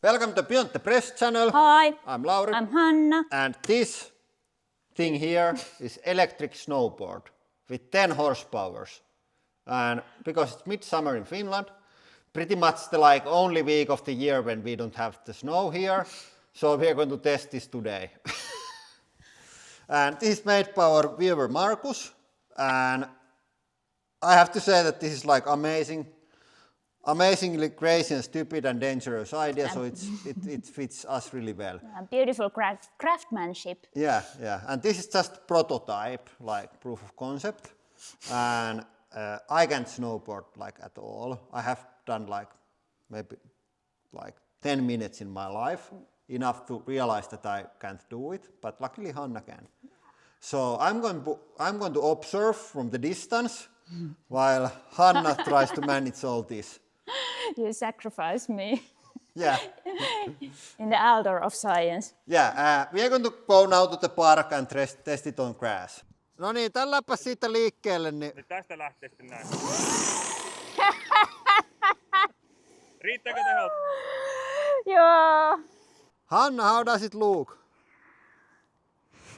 Welcome to Beyond the Press channel. Hi. I'm Lauri. I'm Hanna. And this thing here is electric snowboard with 10 horsepower. And because it's midsummer in Finland, pretty much the only week of the year when we don't have the snow here. So we are going to test this today. And this is made by our viewer Markus. And I have to say that this is amazingly crazy and stupid and dangerous idea, so it fits us really well. Yeah, beautiful craftsmanship. Yeah. And this is just prototype, like proof of concept. And I can't snowboard at all. I have done maybe 10 minutes in my life, enough to realize that I can't do it, but luckily Hanna can. So I'm going to observe from the distance while Hanna tries to manage all this. You sacrifice me. Yeah. In the altar of science. Yeah, we are going to go now to the park and test it on grass. No niin, tälläpä siitä liikkeelle. Niin... Nyt tästä lähtee sitten näin. Riittääkö tehot? Joo. Hanna, how does it look?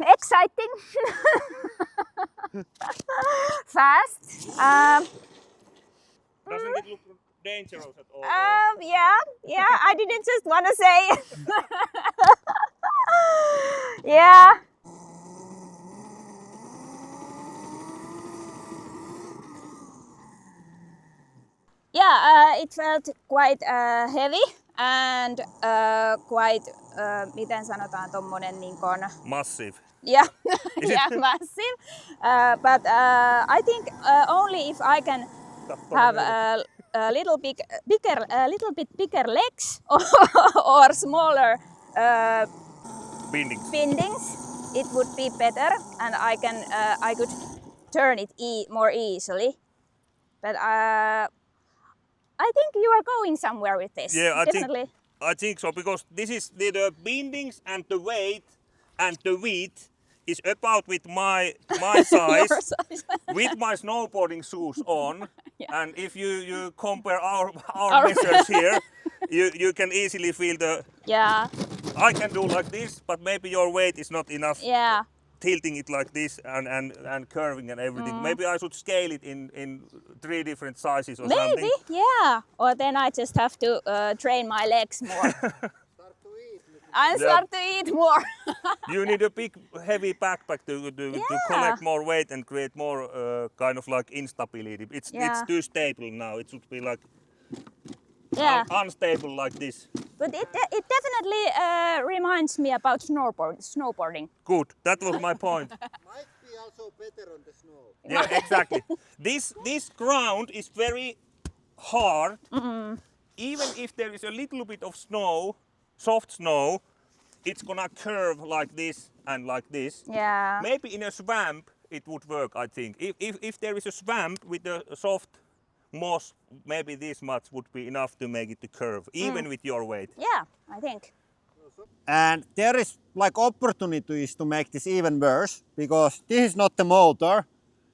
Exciting. Fast. Doesn't it look dangerous at all? Yeah. I didn't just want to say. Yeah. Yeah, it felt quite heavy and quite, miten sanotaan tommonen niinkon... Massive. Yeah, massive. But I think only if I can have a little bit bigger legs or smaller bindings, it would be better, and I could turn it more easily. But I think you are going somewhere with this. Yeah, definitely. I think so, because this is the bindings and the weight and the width is about with my size, Your size. with my snowboarding shoes on. Yeah. And if you compare our measures here, you can easily feel the... Yeah. I can do like this, but maybe your weight is not enough. Yeah. Tilting it like this and curving and everything. Maybe I should scale it in 3 different sizes or something. Maybe, yeah. Or then I just have to train my legs more. Start to eat more. You need a big, heavy backpack to collect more weight and create more kind of like instability. It's too stable now. It should be like unstable like this. But it definitely reminds me about snowboarding. Good, that was my point. Might be also better on the snow. Yeah, exactly. This ground is very hard. Mm-hmm. Even if there is a little bit of snow, soft snow, it's gonna curve like this and like this. Yeah. Maybe in a swamp it would work, I think. If there is a swamp with a soft moss, maybe this much would be enough to make it to curve, even with your weight. Yeah, I think. And there is opportunities to make this even worse, because this is not the motor,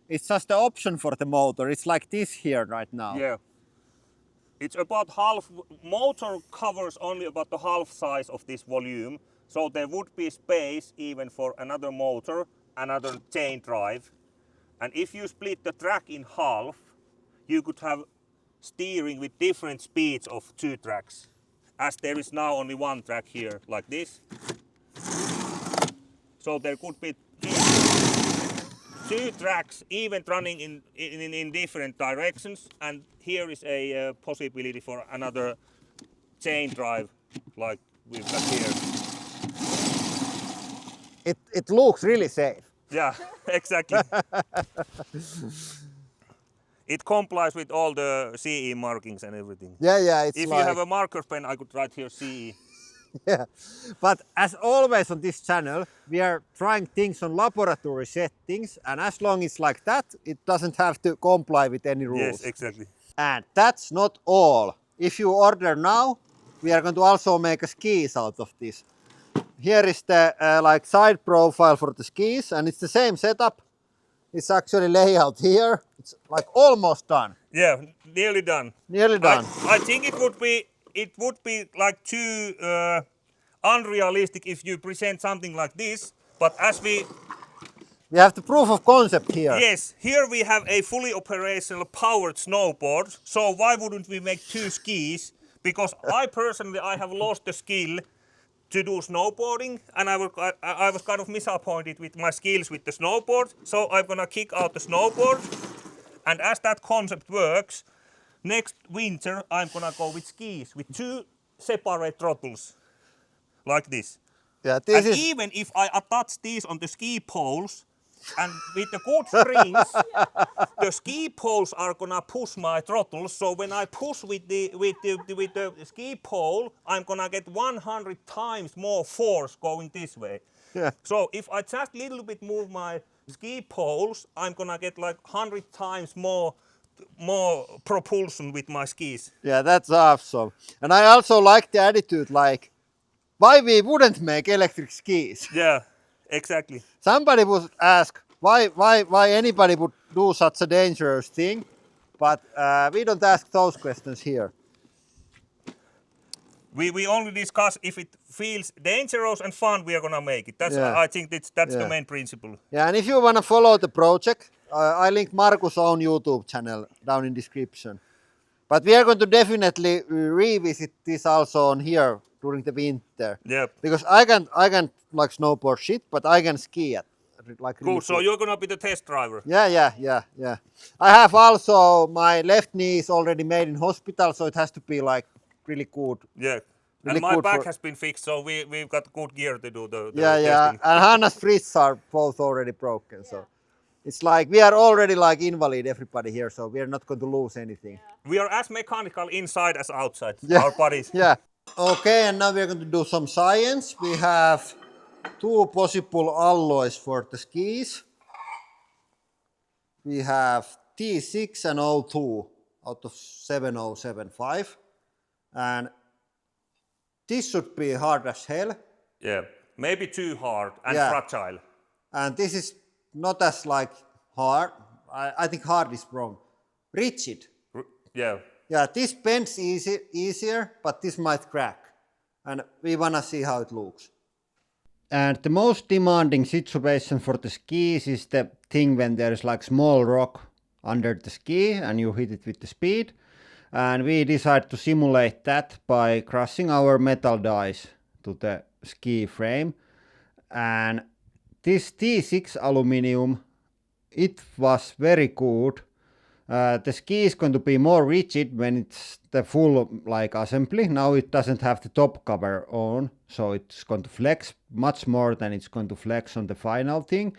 it's just the option for the motor. It's like this here right now. Yeah. It's about half, motor covers only about the half size of this volume, so there would be space even for another motor, another chain drive. And if you split the track in half, you could have steering with different speeds of 2 tracks, as there is now only 1 track here, like this. So there could be 2 tracks, even running in different directions, and here is a possibility for another chain drive, like we've got here. It looks really safe. Yeah, exactly. It complies with all the CE markings and everything. Yeah, it's if you have a marker pen, I could write here CE. Yeah, but as always on this channel, we are trying things on laboratory settings, and as long as it's like that, it doesn't have to comply with any rules. Yes, exactly. And that's not all. If you order now, we are going to also make a skis out of this. Here is the side profile for the skis, and it's the same setup. It's actually layout here. It's almost done. Yeah, nearly done. Nearly done. I think it would be it would be like too unrealistic if you present something like this. But as we have the proof of concept here. Yes, here we have a fully operational powered snowboard. So why wouldn't we make two skis? Because I personally have lost the skill to do snowboarding, and I was kind of disappointed with my skills with the snowboard. So I'm gonna kick out the snowboard, and as that concept works, next winter I'm gonna go with skis with two separate throttles, like this. Yeah, And even if I attach these on the ski poles, and with the good springs, the ski poles are gonna push my throttle. So when I push with the ski pole, I'm gonna get 100 times more force going this way. Yeah. So if I just little bit move my ski poles, I'm gonna get like 100 times more propulsion with my skis. Yeah, that's awesome. And I also like the attitude, like, why we wouldn't make electric skis? Yeah, exactly. Somebody would ask why anybody would do such a dangerous thing, but we don't ask those questions here. We only discuss if it feels dangerous and fun, we are gonna make it. That's Yeah. I think that's the main principle. Yeah, and if you want to follow the project, I link Markus' own YouTube channel down in description. But we are going to definitely revisit this also on here during the winter. Yeah. Because I can like snowboard shit, but I can ski at like really Cool. So you're gonna be the test driver. Yeah. I have also my left knee is already made in hospital, so it has to be like really good. Yeah. Really And my good back for- has been fixed, so we've got good gear to do the Yeah. testing. And Hanna's wrists are both already broken, so it's like we are already like invalid, everybody here, so we are not going to lose anything. We are as mechanical inside as outside Yeah. our bodies. Yeah. Okay, and now we are going to do some science. We have two possible alloys for the skis. We have T6 and O2 out of 7075. And this should be hard as hell. Yeah. Maybe too hard and Yeah. fragile. And this is not as like hard. I think hard is wrong. Rigid. Yeah. Yeah, this bends easier, but this might crack. And we wanna see how it looks. And the most demanding situation for the skis is the thing when there is like small rock under the ski and you hit it with the speed. And we decided to simulate that by crushing our metal dies to the ski frame. And this T6 aluminum, it was very good. The ski is going to be more rigid when it's the full like assembly. Now it doesn't have the top cover on, so it's going to flex much more than it's going to flex on the final thing.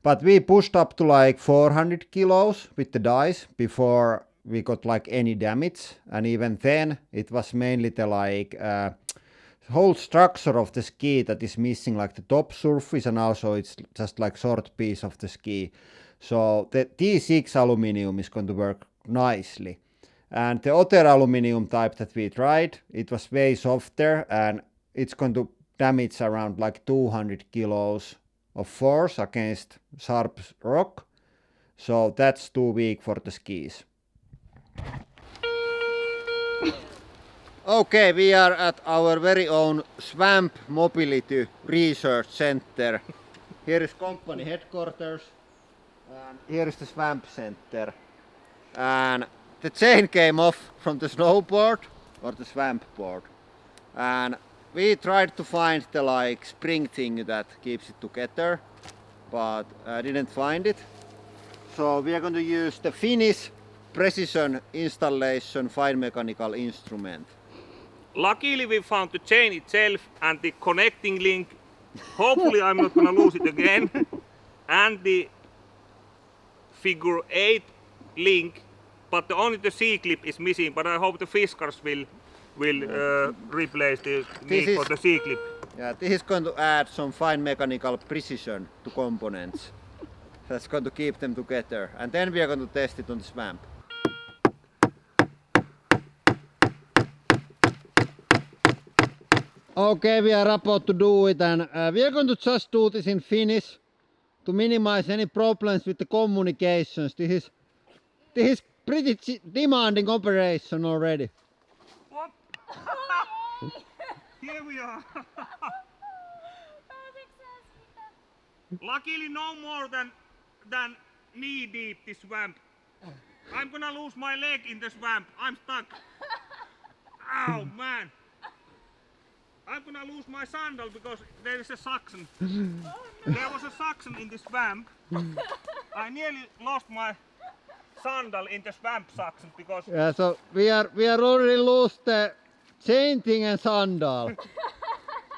But we pushed up to like 400 kilos with the dice before we got like any damage, and even then it was mainly the like whole structure of the ski that is missing, like the top surface, and also it's just like short piece of the ski. So the T6 aluminum is going to work nicely. And the other aluminum type that we tried, it was way softer and it's going to damage around like 200 kilos of force against sharp rock. So that's too weak for the skis. Okay, we are at our very own Swamp Mobility Research Center. Here is company headquarters. And here is the Swamp Center. And the chain came off from the snowboard or the swamp board. And we tried to find the like spring thing that keeps it together, but I didn't find it. So we are going to use the Finnish precision installation fine mechanical instrument. Luckily we found the chain itself and the connecting link. Hopefully I'm not gonna lose it again. And the figure 8 link, but only the C-clip is missing, but I hope the Fiskars will replace the need for the C-clip. Yeah, this is going to add some fine mechanical precision to components. That's going to keep them together. And then we are going to test it on the swamp. Okay, we are about to do it, and we are going to just do this in Finnish to minimize any problems with the communications. This is pretty demanding operation already. What? Here we are. Luckily no more than knee deep this swamp. I'm gonna lose my leg in the swamp. I'm stuck. Ow man. I'm gonna lose my sandal because there is a suction. Oh, no. There was a suction in the swamp. I nearly lost my sandal in the swamp suction because Yeah, so we are already lost the chain thing and sandal.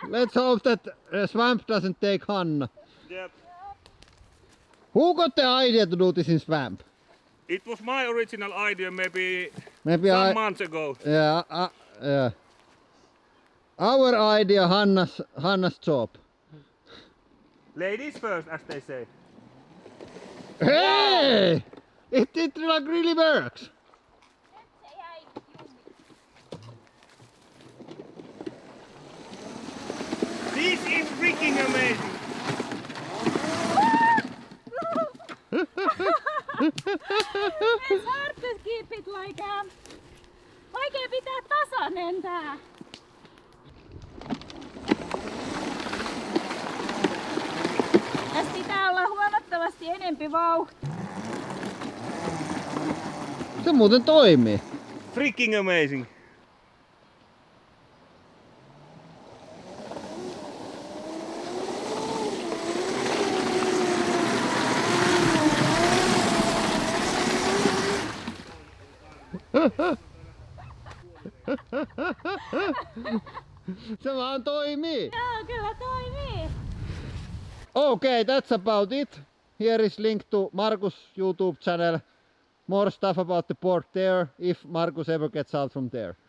Let's hope that the swamp doesn't take Hanna. Yep. Who got the idea to do this in swamp? It was my original idea maybe Maybe some months ago. Yeah, yeah. Our idea, Hanna's job. Ladies first, as they say. Hey! It like really works. This is freaking amazing. It's hard to keep it like vaikea pitää tasainen tää. Tässä pitää olla huomattavasti enempi vauhtia. Se muuten toimii. Freaking amazing. Se vaan toimii. Joo, kyllä toimii. Okay, that's about it. Here is link to Markus' YouTube channel. More stuff about the board there if Markus ever gets out from there.